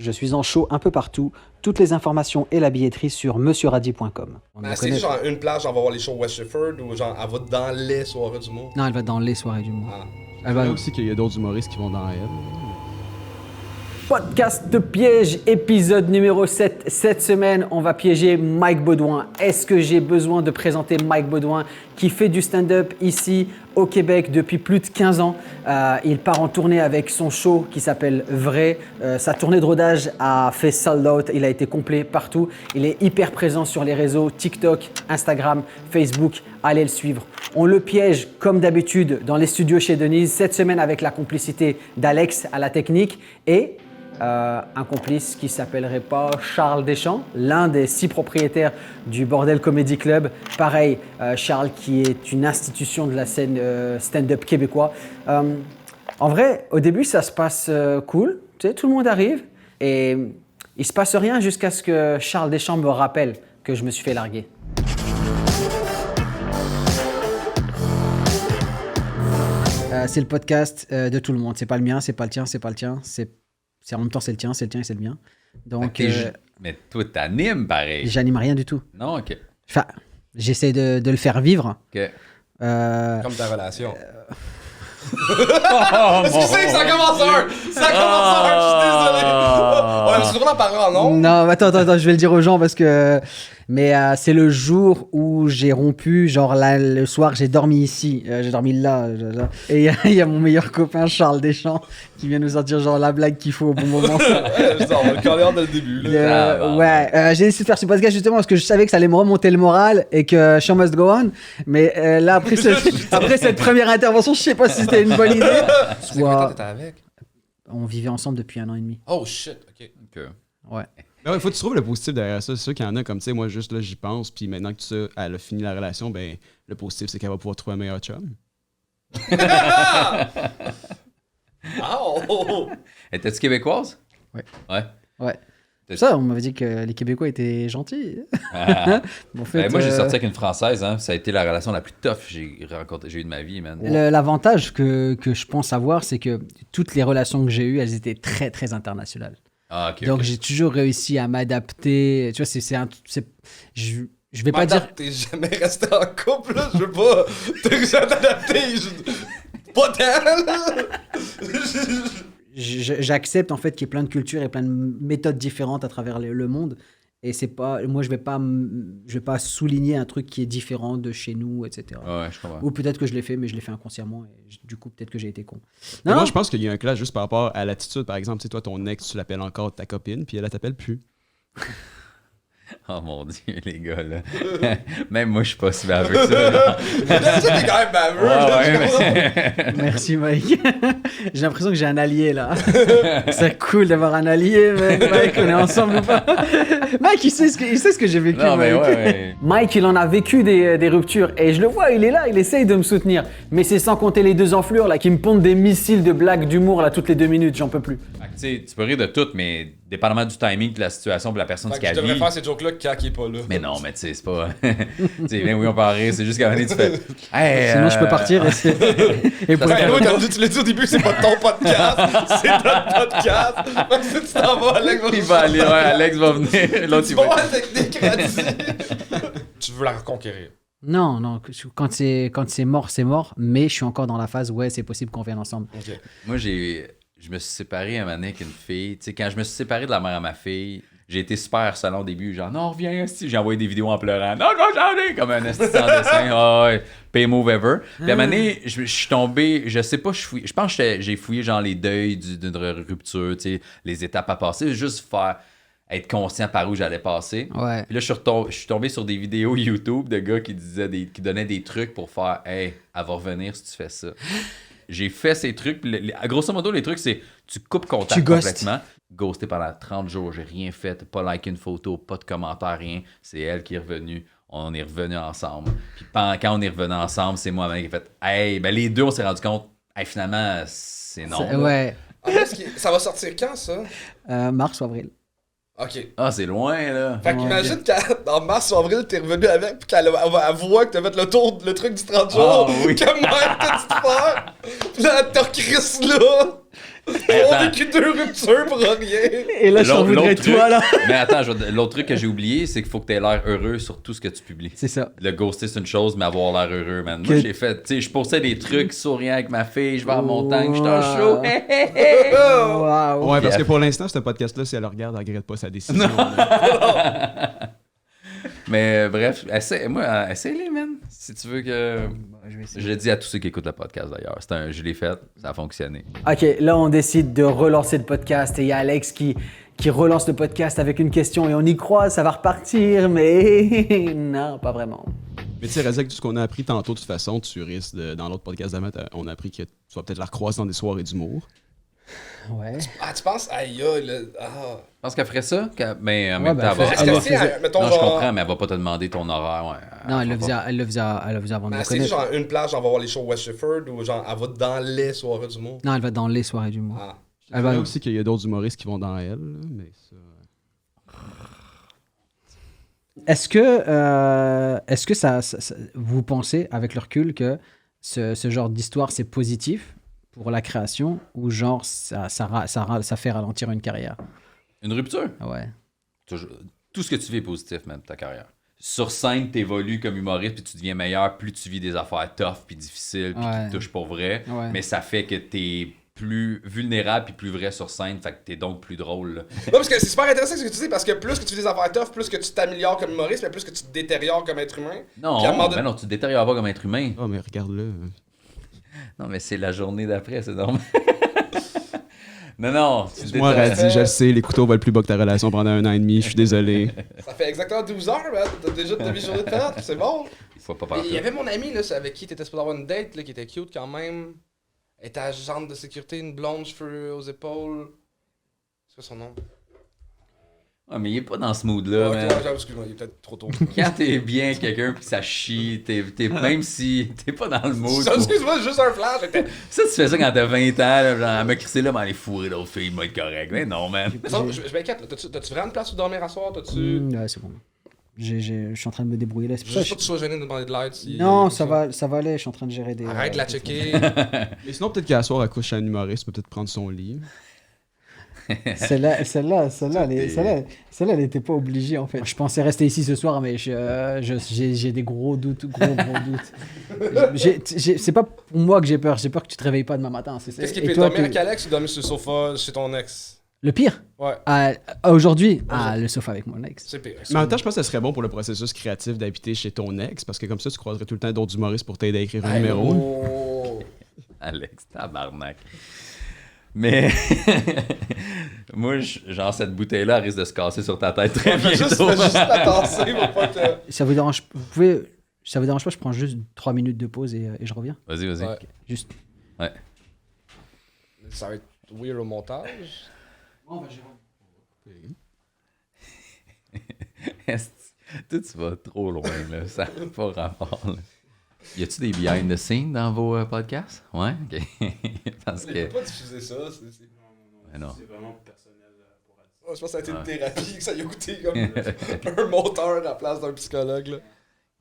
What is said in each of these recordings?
Je suis en show un peu partout. Toutes les informations et la billetterie sur monsieurradi.com. C'est genre une place, genre, on va voir les shows West Shefford ou genre, elle va dans les soirées d'humour? Non, elle va dans les soirées d'humour. Ah. Elle va aussi qu'il y a d'autres humoristes qui vont dans elle. Podcast piège, épisode numéro 7. Cette semaine, on va piéger Mike Baudouin. Est-ce que j'ai besoin de présenter Mike Baudouin qui fait du stand-up ici au Québec depuis plus de 15 ans. Il part en tournée avec son show qui s'appelle Vrai. Sa tournée de rodage a fait sold out. Il a été complet partout. Il est hyper présent sur les réseaux TikTok, Instagram, Facebook. Allez le suivre. On le piège comme d'habitude dans les studios chez Denise. Cette semaine avec la complicité d'Alex à la technique et un complice qui s'appellerait pas Charles Deschamps, l'un des 6 propriétaires du Bordel Comedy Club. Pareil, Charles qui est une institution de la scène stand-up québécois. En vrai, au début, ça se passe cool. Tu sais, tout le monde arrive et il se passe rien jusqu'à ce que Charles Deschamps me rappelle que je me suis fait larguer. C'est le podcast de tout le monde. C'est pas le mien, c'est pas le tien, c'est pas le tien. C'est en même temps, c'est le tien et c'est le mien. Donc, mais toi, t'animes pareil. J'anime rien du tout. Non, ok. Enfin, j'essaie de le faire vivre. Ok. Comme ta relation. Excusez, ça commence ça commence je suis désolé. On a toujours en parler en nom. Non, attends, je vais le dire aux gens parce que... Mais c'est le jour où j'ai rompu, genre là, le soir, j'ai dormi ici, j'ai dormi là. Et il y a mon meilleur copain Charles Deschamps qui vient nous sortir genre la blague qu'il faut au bon moment. On va le caler dès le début. Là. J'ai décidé de faire ce podcast justement parce que je savais que ça allait me remonter le moral et que show must go on. Mais là, après cette première intervention, je sais pas si c'était une bonne idée. Combien de temps t'étais avec? On vivait ensemble depuis 1 an et demi. Oh shit, ok. Ouais. Ben ouais, faut que tu trouves le positif derrière ça. C'est sûr qu'il y en a comme, tu sais, moi, juste là, j'y pense. Puis maintenant que elle a fini la relation, ben, le positif, c'est qu'elle va pouvoir trouver un meilleur chum. Oh! Étais-tu québécoise? Ouais. Ça, on m'avait dit que les Québécois étaient gentils. En fait, moi, j'ai sorti avec une Française. Hein. Ça a été la relation la plus tough que j'ai eu de ma vie, man. L'avantage que je pense avoir, c'est que toutes les relations que j'ai eues, elles étaient très, très internationales. Ah, ok. Donc, j'ai toujours réussi à m'adapter. Tu vois, je vais pas dire... T'es jamais resté en couple, là. Je veux pas... T'es jamais adapté. Pas tant, J'accepte en fait qu'il y ait plein de cultures et plein de méthodes différentes à travers le monde. Et c'est pas... Moi, je vais pas souligner un truc qui est différent de chez nous, etc. Ouais, je comprends. Ou peut-être que je l'ai fait, mais je l'ai fait inconsciemment. Et du coup, peut-être que j'ai été con. Moi, je pense qu'il y a un clash juste par rapport à l'attitude. Par exemple, tu sais, toi, ton ex, tu l'appelles encore ta copine, puis elle t'appelle plus. Oh mon Dieu, les gars, là. Même moi, je suis pas si baveux que ça. T'es quand même baveux. Merci, Mike. J'ai l'impression que j'ai un allié, là. C'est cool d'avoir un allié, Mike. On est ensemble ou pas? Mike, il sait ce que j'ai vécu, Non, mais Mike. ouais. Mike, il en a vécu des ruptures. Et je le vois, il est là, il essaye de me soutenir. Mais c'est sans compter les 2 enflures, là, qui me pondent des missiles de blagues d'humour, là, toutes les 2 minutes. J'en peux plus. Tu sais, tu peux rire de tout, mais dépendamment du timing, de la situation, de la personne qui a Je devrais vit. faire ces jokes-là quand il est pas là. Mais non, mais tu sais, c'est pas. Tu sais, bien oui, on peut en rire, c'est juste qu'à un moment donné, tu fais. Hey, Sinon, je peux partir. Et pour Tu l'as dit au début, c'est pas ton podcast, c'est notre podcast. Même si tu t'en vas, Alex va Il va aller, ouais, Alex va venir. L'autre, il Bon, va. la technique Tu veux la reconquérir. Non, quand c'est mort, c'est mort. Mais je suis encore dans la phase, ouais, c'est possible qu'on vienne ensemble. Ok. Moi, je me suis séparé un moment donné avec une fille. Tu sais, quand je me suis séparé de la mère à ma fille, j'ai été super harcelant au début. Genre, non, reviens, si. J'ai envoyé des vidéos en pleurant. Non, je vais changer! Comme un assistant en dessin. Oh, ouais, pay move ever. Puis à un moment donné, je suis tombé, je sais pas, je pense que j'ai fouillé genre les deuils d'une rupture, tu sais, les étapes à passer, juste être conscient par où j'allais passer. Ouais. Puis là, je suis tombé sur des vidéos YouTube de gars qui donnaient des trucs pour faire « Hey, elle va revenir si tu fais ça. » J'ai fait ces trucs. Grosso modo, les trucs, c'est tu coupes contact complètement. Ghosté pendant 30 jours, j'ai rien fait, pas like une photo, pas de commentaire, rien. C'est elle qui est revenue. On est revenus ensemble. Puis quand on est revenus ensemble, c'est moi qui ai fait « Hey, ben les deux, on s'est rendu compte, hey, finalement, c'est non. » Ouais. Ça va sortir quand, ça? Mars ou avril. Ok. Ah, c'est loin, là. Fait qu'imagine qu'en mars ou avril, t'es revenu avec, pis qu'elle voit que t'as fait le truc du 30 jours, oui. que même t'as dit de faire, pis là, t'as Chris là. On a vécu 2 ruptures pour rien. Et là, je t'en voudrais toi, là. Mais attends, l'autre truc que j'ai oublié, c'est qu'il faut que t'aies l'air heureux sur tout ce que tu publies. C'est ça. Le ghoster, c'est une chose, mais avoir l'air heureux, man. Que- Moi, j'ai fait, tu sais, je postais des trucs souriants avec ma fille, je vais en montagne, je suis en Wow. show. Wow. Ouais, parce Puis que pour l'instant, ce podcast-là, si elle le regarde, elle regrette pas sa décision. là. Mais bref, essaie-les, man. Si tu veux que. Je l'ai dit à tous ceux qui écoutent le podcast d'ailleurs. Je l'ai fait, ça a fonctionné. Ok, là, on décide de relancer le podcast et il y a Alex qui relance le podcast avec une question et on y croit, ça va repartir, mais non, pas vraiment. Mais tu sais, Razak, tout ce qu'on a appris tantôt, de toute façon, tu risques dans l'autre podcast d'Amat, on a appris que tu vas peut-être la recroiser dans des soirées d'humour. Ouais. Ah, tu penses? Aïe, là. Ah. Je pense qu'elle ferait ça, mais en Ouais, même ben, temps, elle va. elle Est-ce le que si, faisait. mettons, Non, je genre. comprends, mais elle va pas te demander ton horaire. Ouais, Non, elle le va faisait, pas. elle le faisait avant de Mais me c'est connaître. genre une plage, on va voir les shows West Shefford ou genre elle va dans les soirées du monde. Non, elle va dans les soirées d'humour. Ah. Elle Il va y a aussi qu'il y a d'autres humoristes qui vont dans elle, là, mais ça... Est-ce que vous pensez, avec le recul, que ce genre d'histoire, c'est positif pour la création ou genre ça fait ralentir une carrière? Une rupture? Ah ouais. Tout ce que tu vis est positif, même, ta carrière. Sur scène, t'évolues comme humoriste, puis tu deviens meilleur, plus tu vis des affaires tough, puis difficiles, puis Ouais. qui te touchent pour vrai. Ouais. Mais ça fait que t'es plus vulnérable, puis plus vrai sur scène, fait que t'es donc plus drôle. Là. Non, parce que c'est super intéressant ce que tu dis, parce que plus que tu fais des affaires tough, plus que tu t'améliores comme humoriste, mais plus que tu te détériores comme être humain. Non, Puis à un moment mais non, tu te détériores pas comme être humain. Ah, mais regarde-le. Non, mais c'est la journée d'après, c'est normal. non, tu te Moi, détériores. Radis, je sais, les couteaux valent plus bas que ta relation pendant 1 an et demi, je suis désolé. Ça fait exactement 12 heures, man. T'as déjà ta demi-journée de fête, c'est bon. Faut pas parler. Il y avait mon ami, là, avec qui t'étais supposé avoir une date, là, qui était cute quand même. Elle était agente de sécurité, une blonde, cheveux aux épaules. C'est quoi son nom? Ah, mais il est pas dans ce mood-là, Ok, man. ouais, j'avoue, excuse-moi, il est peut-être trop tôt. Quand t'es bien avec quelqu'un pis ça chie, même si t'es pas dans le mood. pour- Excuse-moi, juste un flash. j'étais- Ça, tu fais ça quand t'as 20 ans, là, genre, elle m'a crissé là, mais aller fourrer d'autres filles, il va être correct. Mais non, man. Mais non, je m'inquiète, là. T'as-tu vraiment une place où dormir à soir? T'as-tu. Ouais, c'est bon. Je suis en train de me débrouiller là. C'est pour ça Juste que pas que tu sois gêné de demander de l'aide. Si... Non, ça va aller. Je suis en train de gérer des. Arrête de la des- checker. Mais sinon, peut-être qu'à soir, elle couche à un humoriste, peut-être prendre son lit. Celle-là, elle était pas obligée en fait. Je pensais rester ici ce soir, mais j'ai des gros doutes, gros doutes. C'est pas pour moi que j'ai peur que tu te réveilles pas demain matin. Qu'est-ce qui et peut toi, dormir avec Alex ou dormir sur le sofa chez ton ex? Le pire Ouais, aujourd'hui, le sofa avec mon ex. c'est pire. Mais en même temps, je pense que ce serait bon pour le processus créatif d'habiter chez ton ex, parce que comme ça, tu croiserais tout le temps d'autres humoristes pour t'aider à écrire un numéro. Oh. Alex, tabarnak. Mais moi, genre, cette bouteille-là elle risque de se casser sur ta tête très Fais juste bientôt. la tasser pour pas que. Ça vous dérange pas, je prends juste 3 minutes de pause et je reviens. Vas-y. Ouais. Juste. Ça va être weird au montage. Toi, tu vas trop loin, là. Ça n'a pas rapport, là. Y a-tu des behind the scenes dans vos podcasts? Ouais? Ok. Parce Il que. peut pas diffuser ça. Mais non. vraiment personnel pour Je pense que ça a été une Ouais. thérapie, que ça y a coûté comme un monteur à la place d'un psychologue. Là.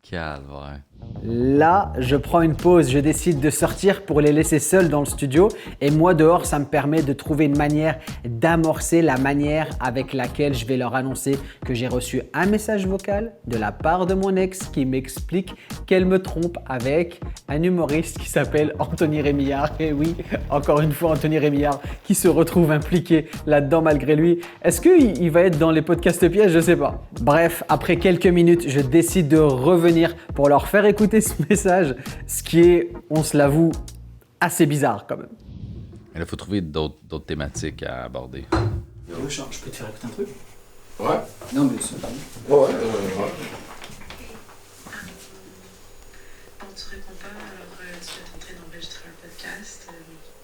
Calvaire. Là, je prends une pause, je décide de sortir pour les laisser seuls dans le studio et moi dehors, ça me permet de trouver une manière d'amorcer la manière avec laquelle je vais leur annoncer que j'ai reçu un message vocal de la part de mon ex qui m'explique qu'elle me trompe avec un humoriste qui s'appelle Anthony Rémillard. Et oui, encore une fois, Anthony Rémillard qui se retrouve impliqué là-dedans malgré lui. Est-ce qu'il va être dans les podcasts pièges? Je sais pas. Bref, après quelques minutes, je décide de revenir pour leur faire écouter ce message, ce qui est, on se l'avoue, assez bizarre quand même. Mais là, il faut trouver d'autres thématiques à aborder. Je peux te faire écouter un truc? Ouais. Non, mais c'est pas Ouais. Bon, tu réponds pas, alors tu vas tenter d'enregistrer un podcast.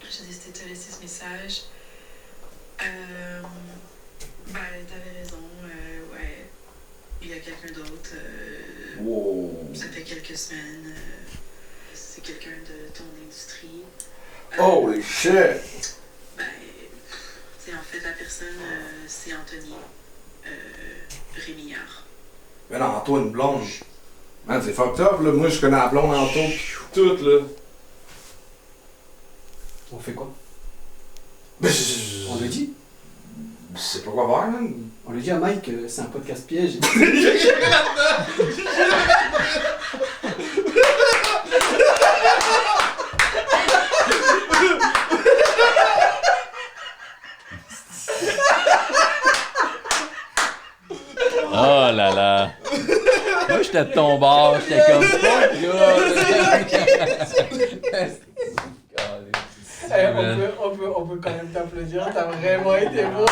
J'ai décidé de te laisser ce message. T'avais raison, ouais. Il y a quelqu'un d'autre. Wow. Ça fait quelques semaines. C'est quelqu'un de ton industrie. Holy shit! C'est en fait la personne, c'est Anthony Rémillard. Mais non, Antoine blonde. Man, c'est fucked up, là. Moi, je connais la blonde Anto, toute, là. On fait quoi? Ben, On le dit. Je sais pas quoi faire, man. On le dit à Mike, c'est un podcast piège. Oh là là. Moi, j'étais de ton bord, j'étais comme fuck, On peut quand même t'applaudir, t'as vraiment été beau.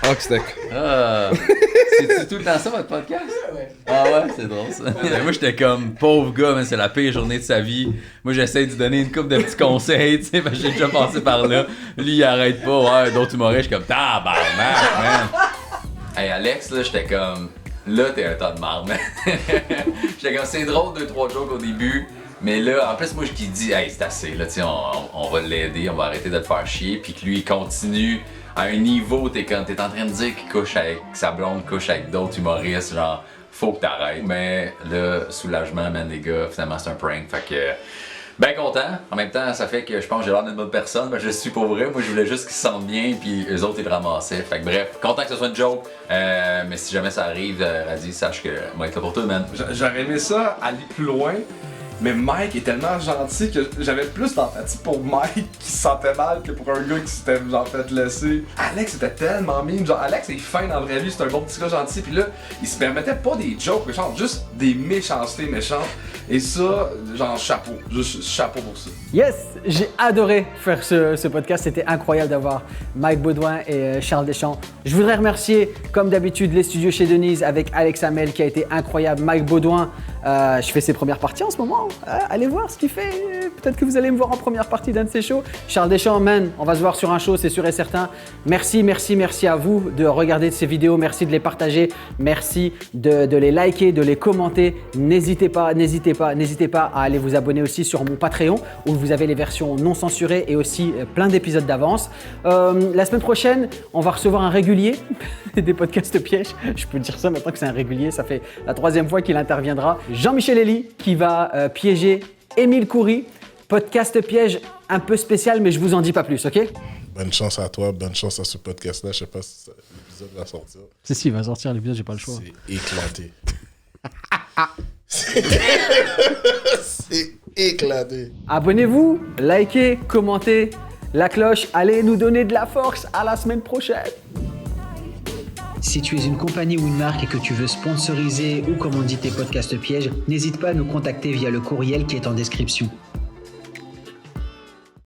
Ah, que c'était. Ah, c'est-tu tout le temps ça, votre podcast? Ouais. Ah ouais, c'est drôle ça. Moi, j'étais comme, pauvre gars, mais c'est la pire journée de sa vie. Moi, j'essaie de lui donner une couple de petits conseils, tu sais, parce que j'ai déjà passé par là. Lui, il arrête pas, ouais, d'autres humoristes, je suis comme, tabarnak, man. Hey, Alex, là, j'étais comme, là, t'es un tas de marde, man. J'étais comme, c'est drôle, 2-3 jokes au début. Mais là, en plus, moi, qui dis, hey, c'est assez, là, tu sais, on va l'aider, on va arrêter de le faire chier, puis que lui, il continue à un niveau, t'es en train de dire qu'il couche avec sa blonde, couche avec d'autres humoristes, genre, faut que t'arrêtes. Mais là, soulagement, man, les gars, finalement, c'est un prank, fait que. Ben content. En même temps, ça fait que je pense que j'ai l'air d'une bonne personne, mais je suis pour vrai. Moi, je voulais juste qu'ils se sentent bien, puis eux autres, ils le ramassaient. Fait que bref, content que ce soit une joke. Mais si jamais ça arrive, Radi, sache que moi, être là pour toi, man. J'aurais aimé ça aller plus loin, mais Mike est tellement gentil que j'avais plus d'empathie pour Mike qui se sentait mal que pour un gars qui s'était genre fait laisser. Alex était tellement mime, genre Alex est fin dans la vraie vie, c'est un bon petit gars gentil, puis là, il se permettait pas des jokes méchantes, juste des méchancetés méchantes. Et ça, genre chapeau, juste chapeau pour ça. Yes, j'ai adoré faire ce podcast. C'était incroyable d'avoir Mike Beaudoin et Charles Deschamps. Je voudrais remercier, comme d'habitude, les studios chez Denise avec Alex Hamel qui a été incroyable. Mike Beaudoin, je fais ses premières parties en ce moment. Allez voir ce qu'il fait. Peut-être que vous allez me voir en première partie d'un de ses shows. Charles Deschamps, man, on va se voir sur un show, c'est sûr et certain. Merci à vous de regarder ces vidéos. Merci de les partager. Merci de les liker, de les commenter. N'hésitez pas à aller vous abonner aussi sur mon Patreon où vous avez les versions non censurées et aussi plein d'épisodes d'avance. La semaine prochaine, on va recevoir un régulier des podcasts pièges. Je peux dire ça maintenant que c'est un régulier. Ça fait la 3e fois qu'il interviendra. Jean-Michel Elie qui va piéger Émile Coury. Podcast piège un peu spécial, mais je vous en dis pas plus, ok? Bonne chance à toi, bonne chance à ce podcast-là. Je sais pas si l'épisode va sortir. Si, il va sortir l'épisode, j'ai pas le choix. C'est éclaté. C'est éclaté. Abonnez-vous, likez, commentez, la cloche, allez nous donner de la force. À la semaine prochaine. Si tu es une compagnie ou une marque et que tu veux sponsoriser ou commanditer tes podcasts pièges, n'hésite pas à nous contacter via le courriel qui est en description.